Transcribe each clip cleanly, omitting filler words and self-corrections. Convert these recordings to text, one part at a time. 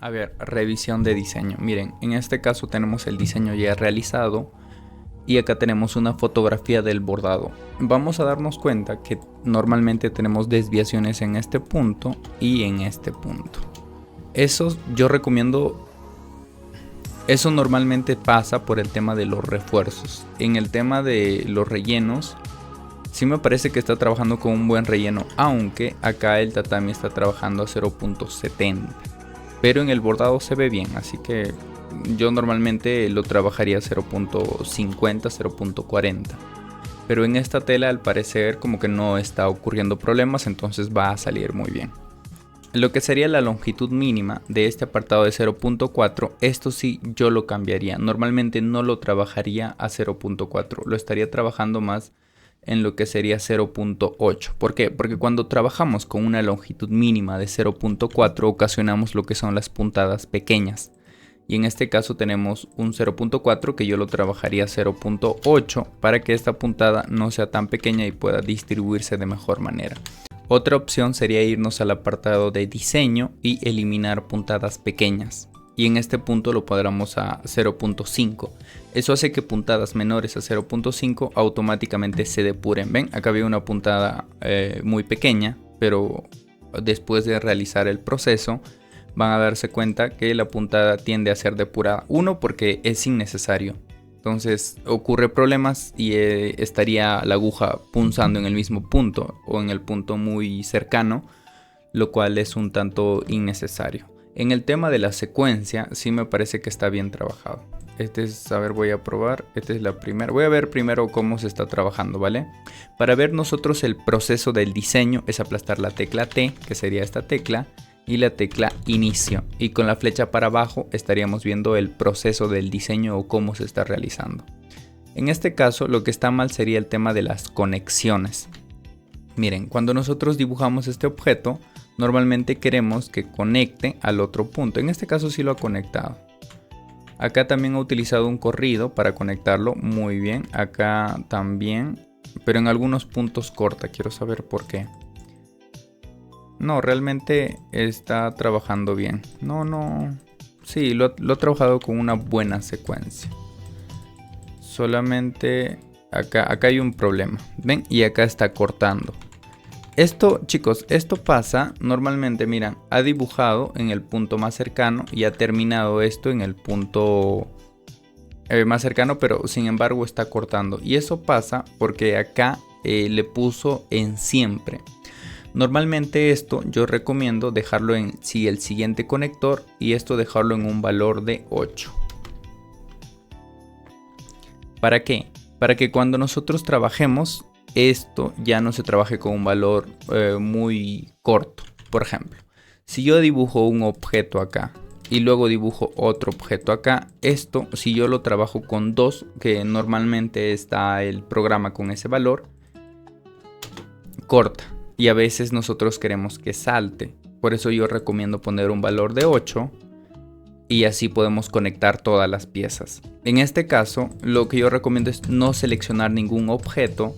A ver, revisión de diseño. Miren, en este caso tenemos el diseño ya realizado y acá tenemos una fotografía del bordado. Vamos a darnos cuenta que normalmente tenemos desviaciones en este punto y en este punto. Eso yo recomiendo. Eso normalmente pasa por el tema de los refuerzos. En el tema de los rellenos, sí me parece que está trabajando con un buen relleno, aunque acá el tatami está trabajando a 0.70. Pero en el bordado se ve bien, así que yo normalmente lo trabajaría a 0.50, 0.40. Pero en esta tela al parecer como que no está ocurriendo problemas, entonces va a salir muy bien. Lo que sería la longitud mínima de este apartado de 0.4, esto sí yo lo cambiaría. Normalmente no lo trabajaría a 0.4, lo estaría trabajando más en lo que sería 0.8. ¿Por qué? Porque cuando trabajamos con una longitud mínima de 0.4 ocasionamos lo que son las puntadas pequeñas. Y en este caso tenemos un 0.4 que yo lo trabajaría a 0.8 para que esta puntada no sea tan pequeña y pueda distribuirse de mejor manera. Otra opción sería irnos al apartado de diseño y eliminar puntadas pequeñas. Y en este punto lo pondremos a 0.5. Eso hace que puntadas menores a 0.5 automáticamente se depuren. ¿Ven? Acá había una puntada muy pequeña, pero después de realizar el proceso van a darse cuenta que la puntada tiende a ser depurada. Uno, porque es innecesario. Entonces ocurre problemas y estaría la aguja punzando en el mismo punto o en el punto muy cercano, lo cual es un tanto innecesario. En el tema de la secuencia sí me parece que está bien trabajado. A ver, voy a probar. Esta es la primera. Voy a ver primero cómo se está trabajando, ¿vale? Para ver nosotros el proceso del diseño es aplastar la tecla T, que sería esta tecla, y la tecla inicio. Y con la flecha para abajo estaríamos viendo el proceso del diseño o cómo se está realizando. En este caso lo que está mal sería el tema de las conexiones. Miren, cuando nosotros dibujamos este objeto, normalmente queremos que conecte al otro punto. En este caso sí lo ha conectado. Acá también ha utilizado un corrido para conectarlo. Muy bien. Acá también. Pero en algunos puntos corta. Quiero saber por qué. No, realmente está trabajando bien. No. Sí, lo ha trabajado con una buena secuencia. Solamente acá hay un problema. ¿Ven? Y acá está cortando. Esto, chicos, esto pasa normalmente, miran, ha dibujado en el punto más cercano y ha terminado esto en el punto más cercano, pero sin embargo está cortando. Y eso pasa porque acá le puso en siempre. Normalmente esto yo recomiendo dejarlo en el siguiente conector y esto dejarlo en un valor de 8. ¿Para qué? Para que cuando nosotros trabajemos esto ya no se trabaje con un valor muy corto. Por ejemplo, si yo dibujo un objeto acá y luego dibujo otro objeto acá, esto si yo lo trabajo con 2, que normalmente está el programa con ese valor, corta. Y a veces nosotros queremos que salte. Por eso yo recomiendo poner un valor de 8 y así podemos conectar todas las piezas. En este caso, lo que yo recomiendo es no seleccionar ningún objeto,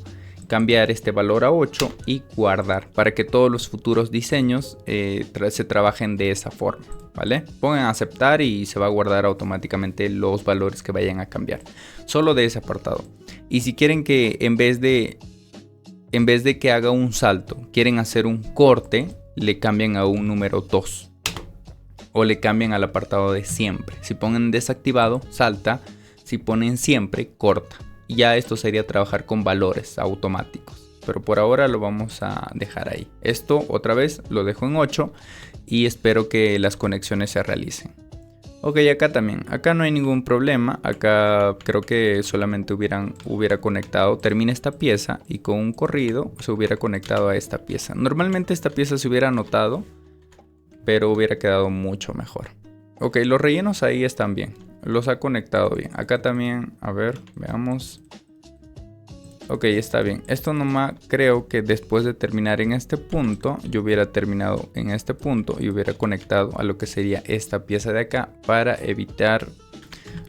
cambiar este valor a 8 y guardar para que todos los futuros diseños se trabajen de esa forma, ¿vale? Pongan a aceptar y se va a guardar automáticamente los valores que vayan a cambiar. Solo de ese apartado. Y si quieren que en vez de que haga un salto, quieren hacer un corte, le cambian a un número 2. O le cambian al apartado de siempre. Si ponen desactivado, salta. Si ponen siempre, corta. Y ya esto sería trabajar con valores automáticos. Pero por ahora lo vamos a dejar ahí. Esto otra vez lo dejo en 8. Y espero que las conexiones se realicen. Ok, acá también. Acá no hay ningún problema. Acá creo que solamente hubiera conectado. Termina esta pieza y con un corrido se hubiera conectado a esta pieza. Normalmente esta pieza se hubiera anotado, pero hubiera quedado mucho mejor. Ok, los rellenos ahí están bien. Los ha conectado bien. Acá también, a ver, veamos. Ok, está bien. Esto nomás creo que después de terminar en este punto, yo hubiera terminado en este punto y hubiera conectado a lo que sería esta pieza de acá para evitar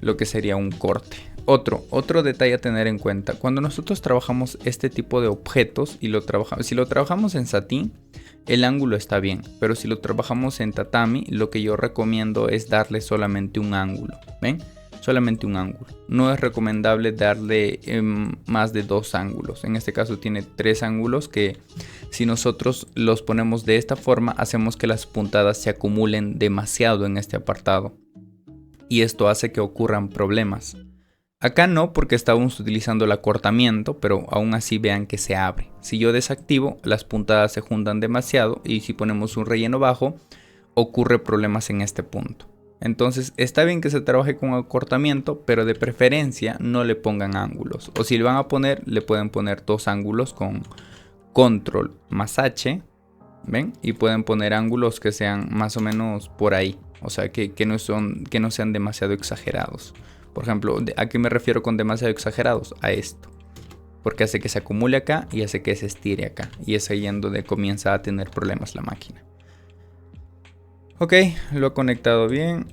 lo que sería un corte. Otro detalle a tener en cuenta. Cuando nosotros trabajamos este tipo de objetos y si lo trabajamos en satín, el ángulo está bien, pero si lo trabajamos en tatami, lo que yo recomiendo es darle solamente un ángulo, ¿ven? Solamente un ángulo. No es recomendable darle más de 2 ángulos. En este caso tiene 3 ángulos que si nosotros los ponemos de esta forma, hacemos que las puntadas se acumulen demasiado en este apartado. Y esto hace que ocurran problemas. Acá no, porque estábamos utilizando el acortamiento, pero aún así vean que se abre. Si yo desactivo, las puntadas se juntan demasiado y si ponemos un relleno bajo, ocurre problemas en este punto. Entonces está bien que se trabaje con acortamiento, pero de preferencia no le pongan ángulos. O si le van a poner, le pueden poner 2 ángulos con control más H, ¿ven? Y pueden poner ángulos que sean más o menos por ahí, o sea que no sean demasiado exagerados. Por ejemplo, ¿a qué me refiero con demasiado exagerados? A esto. Porque hace que se acumule acá y hace que se estire acá. Y es ahí en donde comienza a tener problemas la máquina. Ok, lo he conectado bien.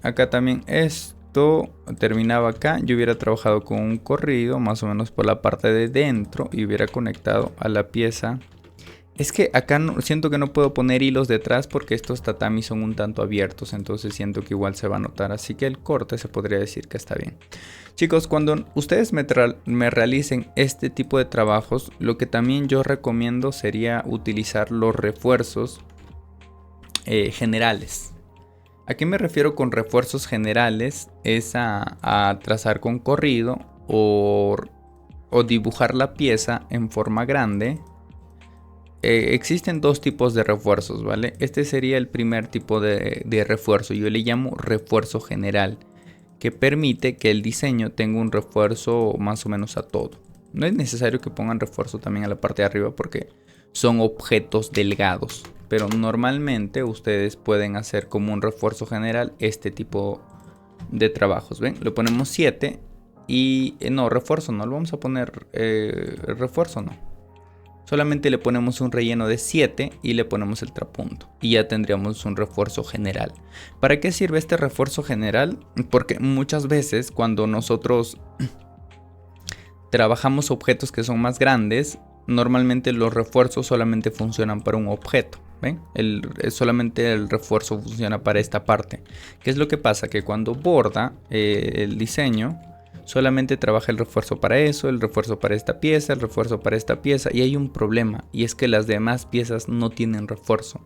Acá también esto terminaba acá. Yo hubiera trabajado con un corrido más o menos por la parte de dentro. Y hubiera conectado a la pieza. Es que acá siento que no puedo poner hilos detrás porque estos tatamis son un tanto abiertos, entonces siento que igual se va a notar, así que el corte se podría decir que está bien. Chicos, cuando ustedes me realicen este tipo de trabajos, lo que también yo recomiendo sería utilizar los refuerzos generales. ¿A qué me refiero con refuerzos generales? Es a trazar con corrido o dibujar la pieza en forma grande. Existen 2 tipos de refuerzos, ¿vale? Este sería el primer tipo de refuerzo. Yo le llamo refuerzo general, que permite que el diseño tenga un refuerzo más o menos a todo. No es necesario que pongan refuerzo también a la parte de arriba porque son objetos delgados. Pero normalmente ustedes pueden hacer como un refuerzo general este tipo de trabajos. ¿Ven? Le ponemos 7 y no, refuerzo no, lo vamos a poner refuerzo no. Solamente le ponemos un relleno de 7 y le ponemos el trapunto. Y ya tendríamos un refuerzo general. ¿Para qué sirve este refuerzo general? Porque muchas veces cuando nosotros trabajamos objetos que son más grandes, normalmente los refuerzos solamente funcionan para un objeto. ¿Ven? Solamente el refuerzo funciona para esta parte. ¿Qué es lo que pasa? Que cuando borda el diseño, solamente trabaja el refuerzo para eso, el refuerzo para esta pieza, el refuerzo para esta pieza. Y hay un problema, y es que las demás piezas no tienen refuerzo.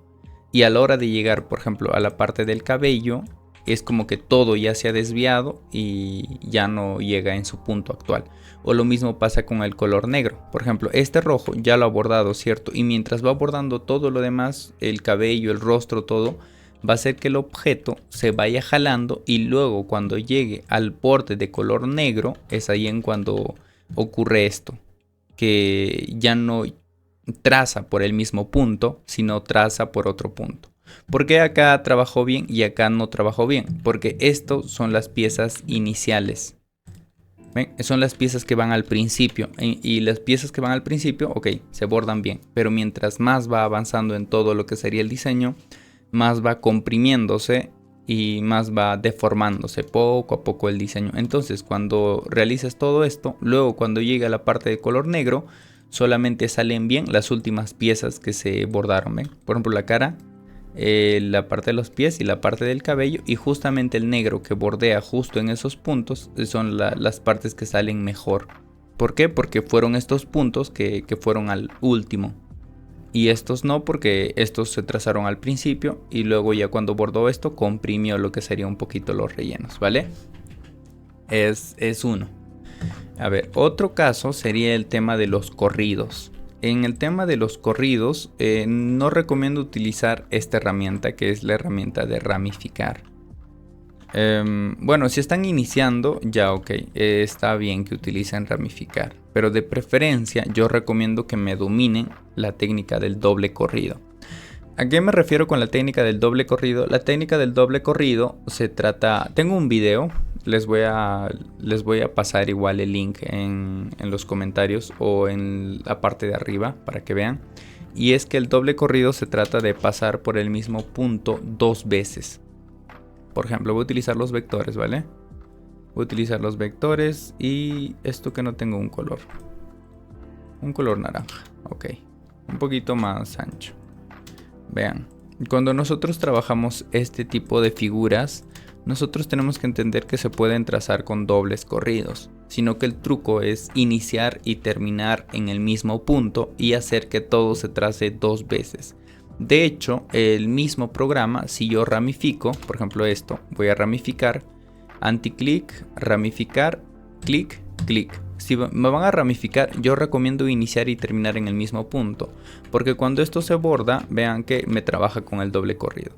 Y a la hora de llegar, por ejemplo, a la parte del cabello, es como que todo ya se ha desviado y ya no llega en su punto actual. O lo mismo pasa con el color negro. Por ejemplo, este rojo ya lo ha bordado, ¿cierto? Y mientras va bordando todo lo demás, el cabello, el rostro, todo, va a hacer que el objeto se vaya jalando y luego cuando llegue al borde de color negro es ahí en cuando ocurre esto, que ya no traza por el mismo punto, sino traza por otro punto. ¿Por qué acá trabajó bien y acá no trabajó bien? Porque estos son las piezas iniciales. ¿Ven? Son las piezas que van al principio y las piezas que van al principio, ok, se bordan bien, pero mientras más va avanzando en todo lo que sería el diseño, más va comprimiéndose y más va deformándose poco a poco el diseño. Entonces cuando realizas todo esto, luego cuando llega a la parte de color negro, solamente salen bien las últimas piezas que se bordaron. ¿Ven? Por ejemplo, la cara, la parte de los pies y la parte del cabello, y justamente el negro que bordea justo en esos puntos son las partes que salen mejor. ¿Por qué? Porque fueron estos puntos que fueron al último. Y estos no, porque estos se trazaron al principio y luego ya cuando bordó esto comprimió lo que sería un poquito los rellenos, ¿vale? Es uno. A ver, otro caso sería el tema de los corridos. En el tema de los corridos no recomiendo utilizar esta herramienta, que es la herramienta de ramificar. Bueno, si están iniciando, ya ok, está bien que utilicen ramificar, pero de preferencia yo recomiendo que me dominen la técnica del doble corrido. ¿A qué me refiero con la técnica del doble corrido? La técnica del doble corrido se trata, tengo un video, les voy a pasar igual el link en los comentarios o en la parte de arriba para que vean. Y es que el doble corrido se trata de pasar por el mismo punto 2 veces. Por ejemplo, voy a utilizar los vectores, ¿vale? Voy a utilizar los vectores y esto que no tengo un color. Un color naranja, ok. un poquito más ancho. Vean, cuando nosotros trabajamos este tipo de figuras, nosotros tenemos que entender que se pueden trazar con dobles corridos, sino que el truco es iniciar y terminar en el mismo punto y hacer que todo se trace 2 veces. De hecho, el mismo programa, si yo ramifico, por ejemplo esto, voy a ramificar, anticlic, ramificar, clic, clic. Si me van a ramificar, yo recomiendo iniciar y terminar en el mismo punto, porque cuando esto se borda, vean que me trabaja con el doble corrido.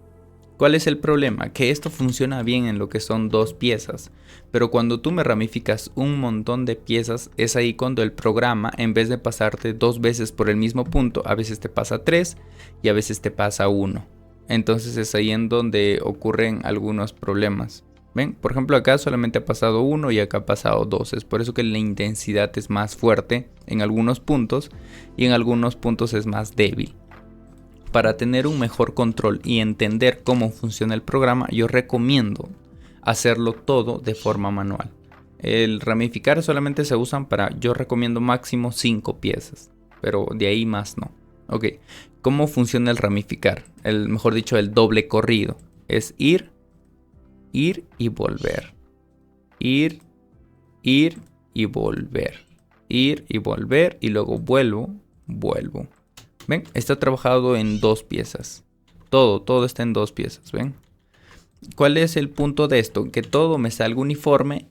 ¿Cuál es el problema? Que esto funciona bien en lo que son 2 piezas, pero cuando tú me ramificas un montón de piezas, es ahí cuando el programa, en vez de pasarte 2 veces por el mismo punto, a veces te pasa 3 y a veces te pasa 1. Entonces es ahí en donde ocurren algunos problemas. ¿Ven? Por ejemplo, acá solamente ha pasado 1 y acá ha pasado 2. Es por eso que la intensidad es más fuerte en algunos puntos y en algunos puntos es más débil. Para tener un mejor control y entender cómo funciona el programa, yo recomiendo hacerlo todo de forma manual. El ramificar solamente se usan para, yo recomiendo máximo 5 piezas, pero de ahí más no. Ok, ¿cómo funciona el ramificar? Mejor dicho, el doble corrido. Es ir y volver. Ir y volver. Ir y volver y luego vuelvo. ¿Ven? Está trabajado en 2 piezas. Todo está en 2 piezas, ¿ven? ¿Cuál es el punto de esto? Que todo me salga uniforme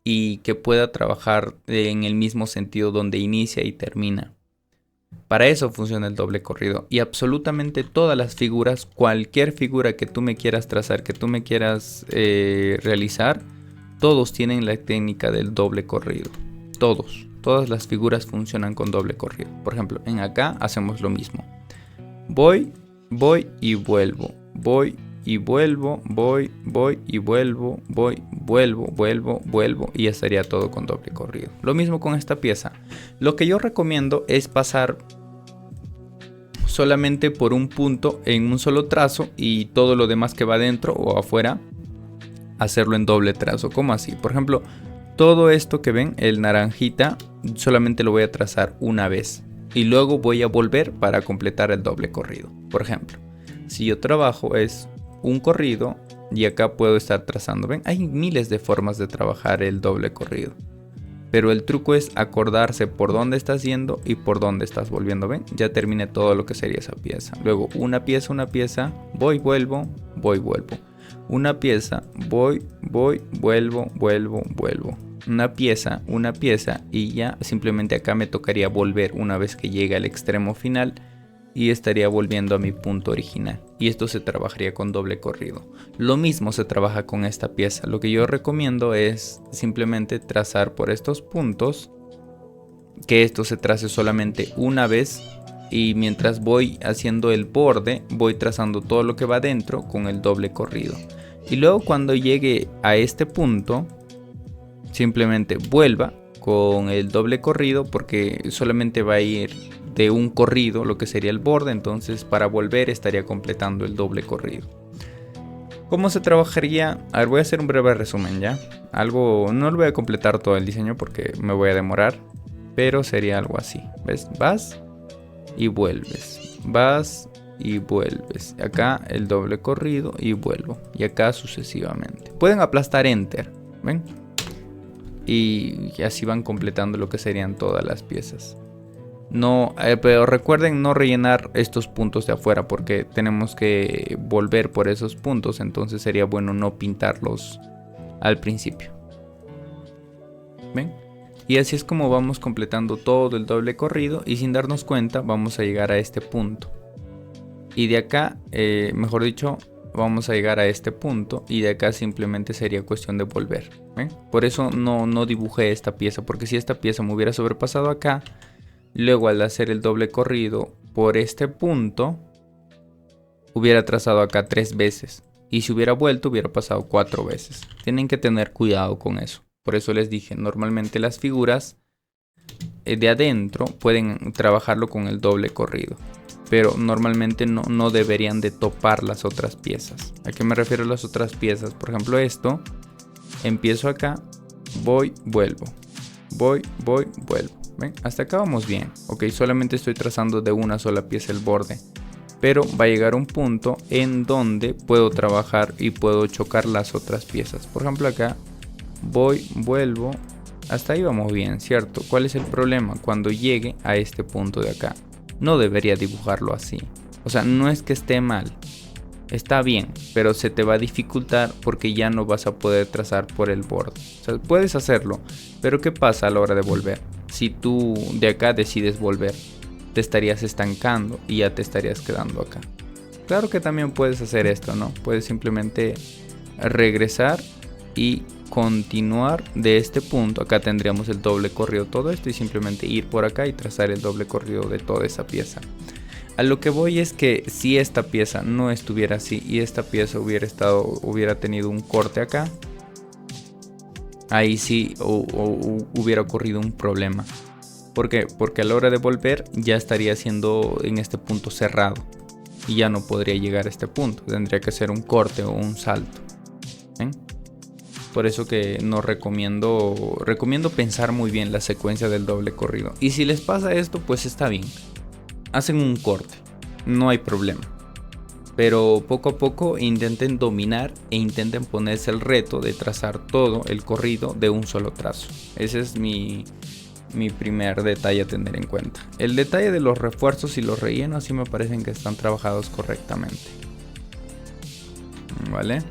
y que pueda trabajar en el mismo sentido donde inicia y termina. Para eso funciona el doble corrido. Y absolutamente todas las figuras, cualquier figura que tú me quieras trazar, que tú me quieras realizar, todos tienen la técnica del doble corrido. Todas las figuras funcionan con doble corrido. Por ejemplo, en acá hacemos lo mismo. Voy y vuelvo. Voy y vuelvo. Voy y vuelvo. Vuelvo. Y ya estaría todo con doble corrido. Lo mismo con esta pieza. Lo que yo recomiendo es pasar solamente por un punto en un solo trazo y todo lo demás que va adentro o afuera hacerlo en doble trazo. ¿Cómo así? Por ejemplo, todo esto que ven, el naranjita, solamente lo voy a trazar una vez y luego voy a volver para completar el doble corrido. Por ejemplo, si yo trabajo es un corrido y acá puedo estar trazando. Ven, hay miles de formas de trabajar el doble corrido, pero el truco es acordarse por dónde estás yendo y por dónde estás volviendo. Ven, ya terminé todo lo que sería esa pieza. Luego una pieza, voy, vuelvo. Una pieza, voy, vuelvo. Una pieza y ya simplemente acá me tocaría volver una vez que llegue al extremo final y estaría volviendo a mi punto original. Y esto se trabajaría con doble corrido. Lo mismo se trabaja con esta pieza. Lo que yo recomiendo es simplemente trazar por estos puntos, que esto se trace solamente una vez. Y mientras voy haciendo el borde, voy trazando todo lo que va dentro con el doble corrido. Y luego cuando llegue a este punto, simplemente vuelva con el doble corrido, porque solamente va a ir de un corrido lo que sería el borde. Entonces para volver estaría completando el doble corrido. ¿Cómo se trabajaría? A ver, voy a hacer un breve resumen ya. No lo voy a completar todo el diseño porque me voy a demorar, pero sería algo así. ¿Ves? Vas y vuelves, vas y vuelves, acá el doble corrido y vuelvo, y acá sucesivamente. Pueden aplastar enter, ¿ven? Y así van completando lo que serían todas las piezas. No, pero recuerden no rellenar estos puntos de afuera porque tenemos que volver por esos puntos, entonces sería bueno no pintarlos al principio. ¿Ven? Y así es como vamos completando todo el doble corrido y sin darnos cuenta vamos a llegar a este punto. Y de acá, mejor dicho, vamos a llegar a este punto y de acá simplemente sería cuestión de volver. ¿Ven? Por eso no dibujé esta pieza, porque si esta pieza me hubiera sobrepasado acá, luego al hacer el doble corrido por este punto, hubiera trazado acá 3 veces. Y si hubiera vuelto, hubiera pasado 4 veces. Tienen que tener cuidado con eso. Por eso les dije, normalmente las figuras de adentro pueden trabajarlo con el doble corrido, pero normalmente no deberían de topar las otras piezas. ¿A qué me refiero a las otras piezas? Por ejemplo esto, empiezo acá, voy, vuelvo, vuelvo. ¿Ven? Hasta acá vamos bien. Ok, solamente estoy trazando de una sola pieza el borde. Pero va a llegar un punto en donde puedo trabajar y puedo chocar las otras piezas. Por ejemplo acá voy, vuelvo. Hasta ahí vamos bien, ¿cierto? ¿Cuál es el problema? Cuando llegue a este punto de acá. No debería dibujarlo así. O sea, no es que esté mal. Está bien, pero se te va a dificultar porque ya no vas a poder trazar por el borde. O sea, puedes hacerlo, pero ¿qué pasa a la hora de volver? Si tú de acá decides volver, te estarías estancando y ya te estarías quedando acá. Claro que también puedes hacer esto, ¿no? Puedes simplemente regresar y continuar de este punto. Acá tendríamos el doble corrido todo esto y simplemente ir por acá y trazar el doble corrido de toda esa pieza. A lo que voy es que si esta pieza no estuviera así y esta pieza hubiera tenido un corte acá, ahí sí hubiera ocurrido un problema. ¿Por qué? Porque a la hora de volver ya estaría siendo en este punto cerrado y ya no podría llegar a este punto. Tendría que hacer un corte o un salto. ¿Ven? Por eso que no recomiendo pensar muy bien la secuencia del doble corrido. Y si les pasa esto, pues está bien. Hacen un corte, no hay problema. Pero poco a poco intenten dominar e intenten ponerse el reto de trazar todo el corrido de un solo trazo. Ese es mi primer detalle a tener en cuenta. El detalle de los refuerzos y los rellenos sí me parecen que están trabajados correctamente. Vale.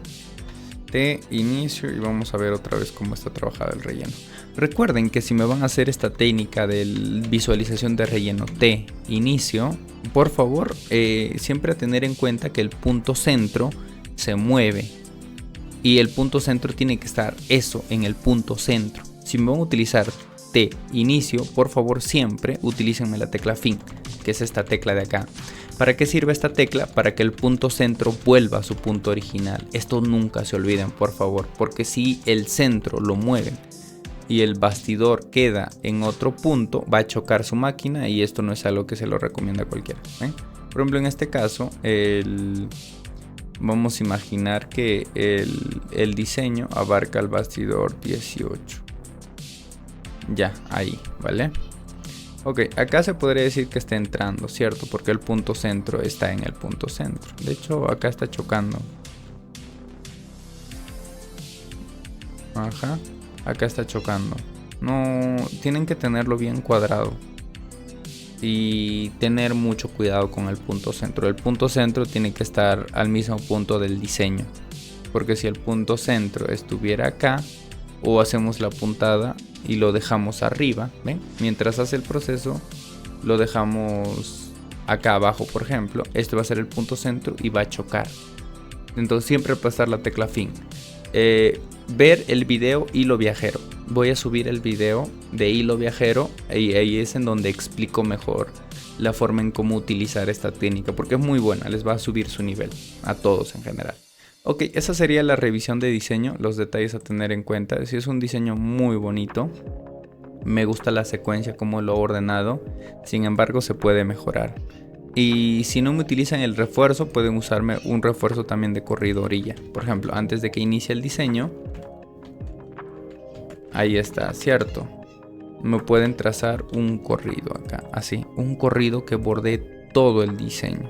De inicio y vamos a ver otra vez cómo está trabajado el relleno. Recuerden que si me van a hacer esta técnica de visualización de relleno de inicio, por favor siempre a tener en cuenta que el punto centro se mueve y el punto centro tiene que estar eso en el punto centro. Si me van a utilizar de inicio, por favor siempre utilícenme la tecla fin, que es esta tecla de acá. ¿Para qué sirve esta tecla? Para que el punto centro vuelva a su punto original. Esto nunca se olviden, por favor, porque si el centro lo mueven y el bastidor queda en otro punto, va a chocar su máquina y esto no es algo que se lo recomienda a cualquiera. ¿Ven? Por ejemplo, en este caso, vamos a imaginar que el diseño abarca el bastidor 18. Ya, ahí, ¿vale? Ok, acá se podría decir que está entrando, ¿cierto? Porque el punto centro está en el punto centro. De hecho, acá está chocando. Ajá, acá está chocando. No, tienen que tenerlo bien cuadrado. Y tener mucho cuidado con el punto centro. El punto centro tiene que estar al mismo punto del diseño. Porque si el punto centro estuviera acá, o hacemos la puntada y lo dejamos arriba, ¿ven? Mientras hace el proceso lo dejamos acá abajo, por ejemplo. Este va a ser el punto centro y va a chocar. Entonces siempre pasar la tecla fin. Ver el video hilo viajero. Voy a subir el video de hilo viajero y ahí es en donde explico mejor la forma en cómo utilizar esta técnica, porque es muy buena, les va a subir su nivel a todos en general. Ok, esa sería la revisión de diseño, los detalles a tener en cuenta. Si es un diseño muy bonito, me gusta la secuencia como lo he ordenado, sin embargo se puede mejorar. Y si no me utilizan el refuerzo, pueden usarme un refuerzo también de corrido orilla. Por ejemplo, antes de que inicie el diseño, ahí está, ¿cierto? Me pueden trazar un corrido acá, así, un corrido que bordee todo el diseño.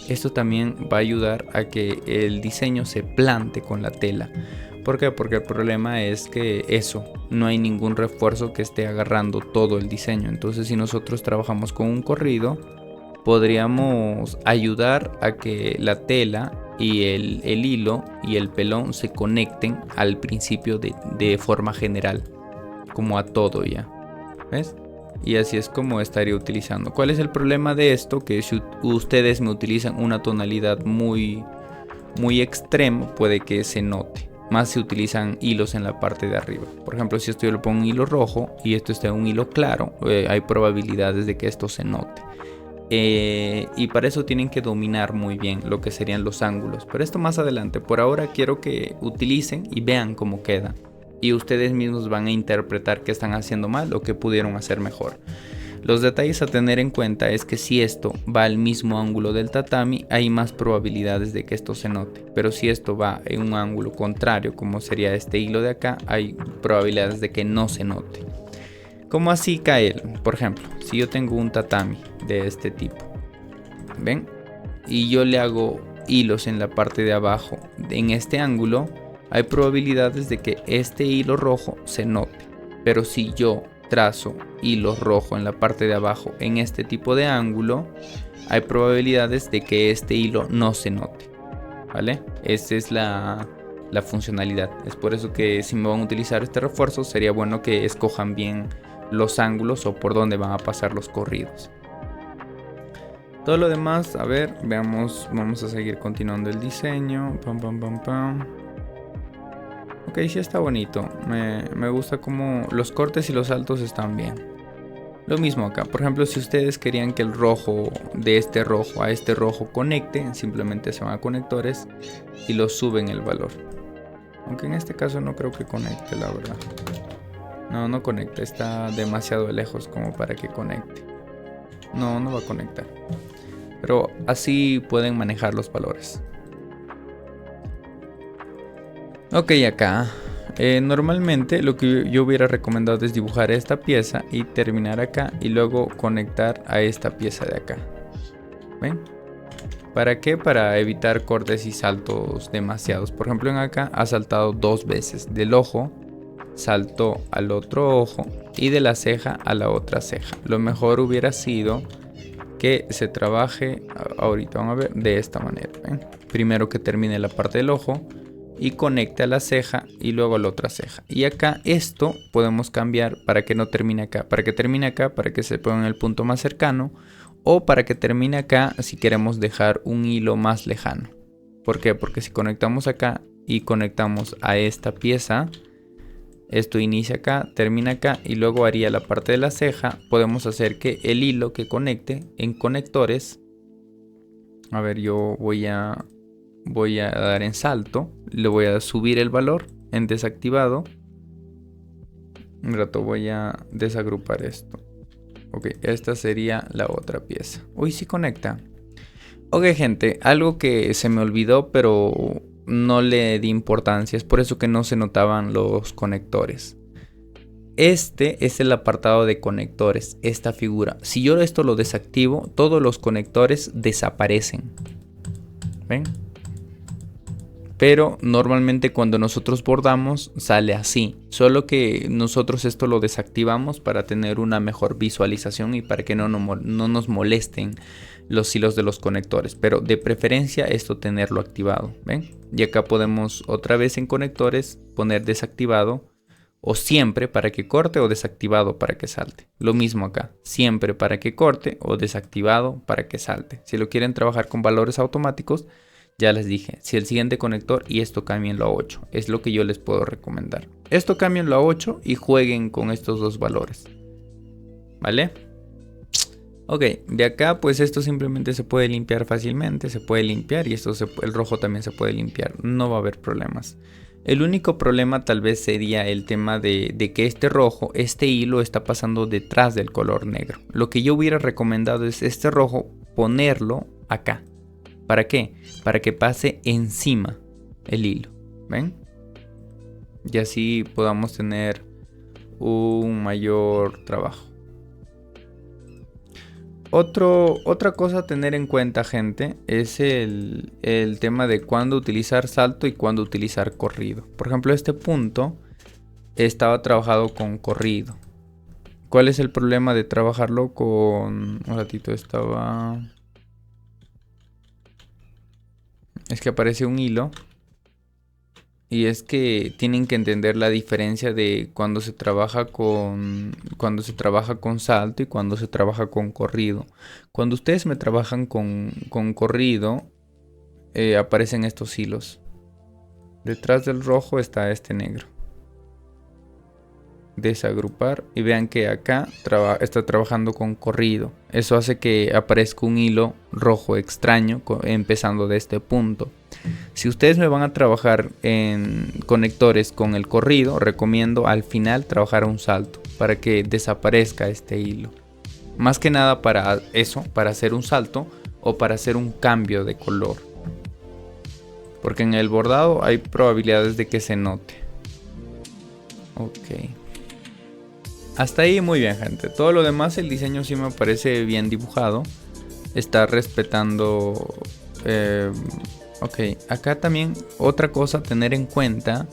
Esto también va a ayudar a que el diseño se plante con la tela. ¿Por qué? Porque el problema es que no hay ningún refuerzo que esté agarrando todo el diseño. Entonces si nosotros trabajamos con un corrido, podríamos ayudar a que la tela y el hilo y el pelón se conecten al principio de forma general, como a todo ya. ¿Ves? Y así es como estaría utilizando. ¿Cuál es el problema de esto? Que si ustedes me utilizan una tonalidad muy extrema, puede que se note. Más si utilizan hilos en la parte de arriba. Por ejemplo, si esto yo le pongo un hilo rojo y esto está en un hilo claro, hay probabilidades de que esto se note. Y para eso tienen que dominar muy bien lo que serían los ángulos. Pero esto más adelante. Por ahora quiero que utilicen y vean cómo queda. Y ustedes mismos van a interpretar qué están haciendo mal o qué pudieron hacer mejor. Los detalles a tener en cuenta es que si esto va al mismo ángulo del tatami, hay más probabilidades de que esto se note. Pero si esto va en un ángulo contrario, como sería este hilo de acá, hay probabilidades de que no se note. ¿Cómo así cae él? Por ejemplo, si yo tengo un tatami de este tipo, ¿ven? Y yo le hago hilos en la parte de abajo en este ángulo, hay probabilidades de que este hilo rojo se note. Pero si yo trazo hilos rojos en la parte de abajo en este tipo de ángulo, hay probabilidades de que este hilo no se note, ¿vale? Esa es la funcionalidad. Es por eso que si me van a utilizar este refuerzo, sería bueno que escojan bien los ángulos o por dónde van a pasar los corridos. Todo lo demás, a ver, veamos, vamos a seguir continuando el diseño. Pam, pam, pam, pam. Ok, sí está bonito. Me gusta como los cortes y los saltos están bien. Lo mismo acá. Por ejemplo, si ustedes querían que el rojo de este rojo a este rojo conecte, simplemente se van a conectores y lo suben el valor. Aunque en este caso no creo que conecte, la verdad. No, no conecta. Está demasiado lejos como para que conecte. No, no va a conectar. Pero así pueden manejar los valores. Ok, acá. Normalmente lo que yo hubiera recomendado es dibujar esta pieza y terminar acá y luego conectar a esta pieza de acá. ¿Ven? ¿Para qué? Para evitar cortes y saltos demasiados. Por ejemplo, en acá ha saltado 2 veces. Del ojo saltó al otro ojo y de la ceja a la otra ceja. Lo mejor hubiera sido que se trabaje, ahorita vamos a ver, de esta manera. ¿Ven? Primero que termine la parte del ojo y conecte a la ceja y luego a la otra ceja. Y acá esto podemos cambiar para que no termine acá, para que termine acá, para que se ponga en el punto más cercano, o para que termine acá si queremos dejar un hilo más lejano. ¿Por qué? Porque si conectamos acá y conectamos a esta pieza, esto inicia acá, termina acá y luego haría la parte de la ceja. Podemos hacer que el hilo que conecte en conectores, a ver, yo voy a dar en salto, le voy a subir el valor en desactivado. Un rato voy a desagrupar esto. Ok, esta sería la otra pieza. Uy, sí conecta. Ok, gente, algo que se me olvidó pero no le di importancia, es por eso que no se notaban los conectores. Este es el apartado de conectores, esta figura. Si yo esto lo desactivo, todos los conectores desaparecen. ¿Ven? Pero normalmente cuando nosotros bordamos sale así. Solo que nosotros esto lo desactivamos para tener una mejor visualización y para que no nos molesten los hilos de los conectores. Pero de preferencia esto tenerlo activado. ¿Ven? Y acá podemos otra vez en conectores poner desactivado o siempre para que corte o desactivado para que salte. Lo mismo acá. Siempre para que corte o desactivado para que salte. Si lo quieren trabajar con valores automáticos, ya les dije, si el siguiente conector y esto cámbienlo a 8, es lo que yo les puedo recomendar. Esto cámbienlo a 8 y jueguen con estos dos valores. ¿Vale? Ok, de acá pues esto simplemente se puede limpiar fácilmente, se puede limpiar y esto el rojo también se puede limpiar, no va a haber problemas. El único problema tal vez sería el tema de que este rojo, este hilo está pasando detrás del color negro. Lo que yo hubiera recomendado es este rojo ponerlo acá. ¿Para qué? Para que pase encima el hilo. ¿Ven? Y así podamos tener un mayor trabajo. Otra cosa a tener en cuenta, gente, es el tema de cuándo utilizar salto y cuándo utilizar corrido. Por ejemplo, este punto estaba trabajado con corrido. ¿Cuál es el problema de trabajarlo con... Un ratito estaba... Es que aparece un hilo y es que tienen que entender la diferencia de cuando se trabaja con salto y cuando se trabaja con corrido. Cuando ustedes me trabajan con corrido, aparecen estos hilos. Detrás del rojo está este negro. Desagrupar y vean que acá está trabajando con corrido. Eso hace que aparezca un hilo rojo extraño empezando de este punto. Si ustedes me van a trabajar en conectores con el corrido, recomiendo al final trabajar un salto para que desaparezca este hilo. Más que nada para eso, para hacer un salto o para hacer un cambio de color. Porque en el bordado hay probabilidades de que se note. Ok. Hasta ahí muy bien, gente. Todo lo demás, el diseño sí me parece bien dibujado. Está respetando... ok, acá también otra cosa a tener en cuenta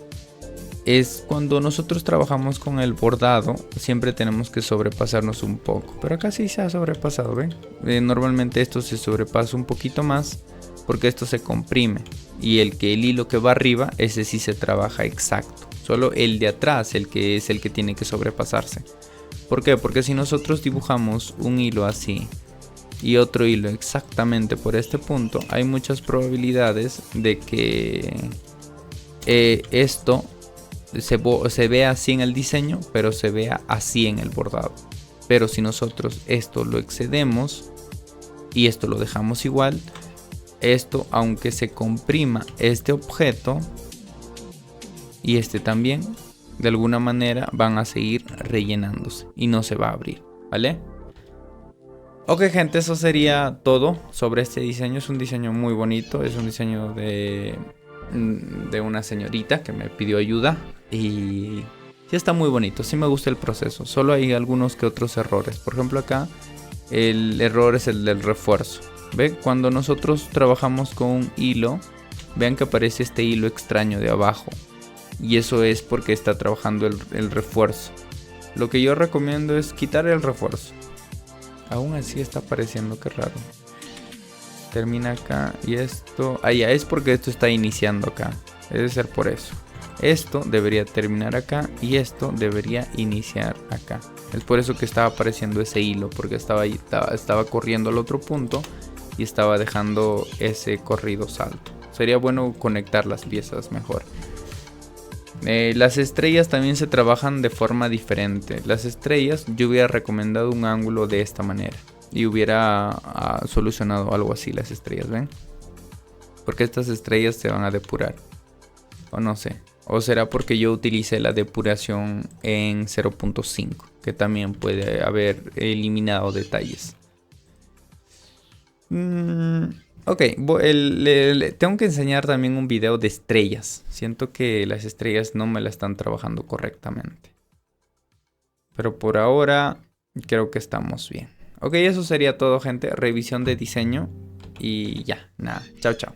es cuando nosotros trabajamos con el bordado, siempre tenemos que sobrepasarnos un poco. Pero acá sí se ha sobrepasado, ¿ven? Normalmente esto se sobrepasa un poquito más porque esto se comprime. Y el hilo que va arriba, ese sí se trabaja exacto. Solo el de atrás, el que es el que tiene que sobrepasarse. ¿Por qué? Porque si nosotros dibujamos un hilo así y otro hilo exactamente por este punto, hay muchas probabilidades de que esto se vea así en el diseño, pero se vea así en el bordado. Pero si nosotros esto lo excedemos y esto lo dejamos igual, esto, aunque se comprima este objeto y este también, de alguna manera van a seguir rellenándose y no se va a abrir, ¿vale? Ok, gente, eso sería todo sobre este diseño. Es un diseño muy bonito, es un diseño de una señorita que me pidió ayuda y sí está muy bonito, sí me gusta el proceso. Solo hay algunos que otros errores. Por ejemplo, acá el error es el del refuerzo. ¿Ve? Cuando nosotros trabajamos con un hilo, vean que aparece este hilo extraño de abajo. Y eso es porque está trabajando el refuerzo. Lo que yo recomiendo es quitar el refuerzo. Aún así está apareciendo, qué raro. Termina acá y esto... Ah, ya, es porque esto está iniciando acá. Debe ser por eso. Esto debería terminar acá y esto debería iniciar acá. Es por eso que estaba apareciendo ese hilo, porque estaba corriendo al otro punto y estaba dejando ese corrido salto. Sería bueno conectar las piezas mejor. Las estrellas también se trabajan de forma diferente. Las estrellas yo hubiera recomendado un ángulo de esta manera y hubiera solucionado algo así las estrellas, ¿ven? Porque estas estrellas se van a depurar. O no sé. O será porque yo utilicé la depuración en 0.5, que también puede haber eliminado detalles. Ok, tengo que enseñar también un video de estrellas. Siento que las estrellas no me la están trabajando correctamente. Pero por ahora creo que estamos bien. Ok, eso sería todo, gente. Revisión de diseño. Y ya, nada. Chao, chao.